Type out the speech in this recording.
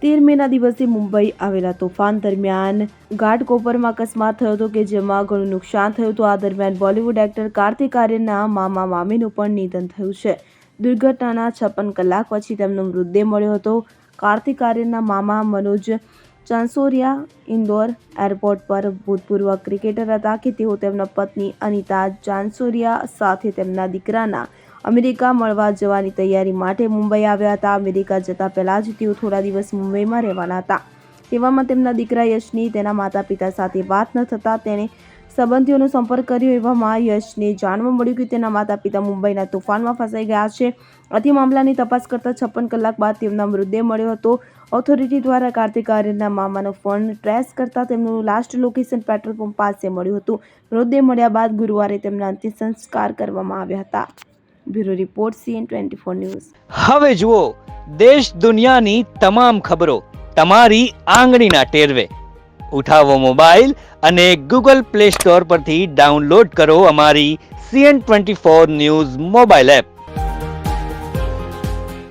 13મેના દિવસે મુંબઈ આવેલા તોફાન દરમિયાન ઘાટકોપરમાં અકસ્માત થયો હતો કે જેમાં ઘણું નુકસાન થયું હતું. આ દરમિયાન બોલિવૂડ એક્ટર કાર્તિક આર્યનના મામા મામીનું પણ નિધન થયું છે. દુર્ઘટનાના 56 કલાક પછી તેમનો મૃતદેહ મળ્યો હતો. કાર્તિક આર્યનના મામા મનોજ ચાંસોરિયા ઇન્દોર એરપોર્ટ પર ભૂતપૂર્વ ક્રિકેટર હતા કે તેઓ તેમના પત્ની અનિતા ચાંસોરિયા સાથે તેમના દીકરાના અમેરિકા મળવા જવાની તૈયારી માટે મુંબઈ આવ્યા હતા. અમેરિકા જતા પહેલા જ તેઓ થોડા દિવસ મુંબઈમાં રહેવાના હતા. તેવામાં તેમના દીકરા યશની તેના માતા પિતા સાથે વાત ન થતાં તેણે સંબંધીઓનો સંપર્ક કર્યો. એવામાં યશને જાણવા મળ્યું કે તેના માતા પિતા મુંબઈના તોફાનમાં ફસાઈ ગયા છે. આથી મામલાની તપાસ કરતા 56 કલાક બાદ તેમનો મૃતદેહ મળ્યો હતો. ઓથોરિટી દ્વારા કાર્તિક આર્યનના મામાનો ફોન ટ્રેસ કરતા તેમનું લાસ્ટ લોકેશન પેટ્રોલ પંપ પાસે મળ્યું હતું. મૃતદેહ મળ્યા બાદ ગુરુવારે તેમના અંતિમ સંસ્કાર કરવામાં આવ્યા હતા. Bureau report CN24 news. હવે જુઓ દેશ દુનિયાની તમામ ખબરો તમારી આંગળીના ટેરવે. ઉઠાવો મોબાઈલ અને Google Play Store પરથી ડાઉનલોડ કરો અમારી CN24 ન્યૂઝ મોબાઈલ એપ.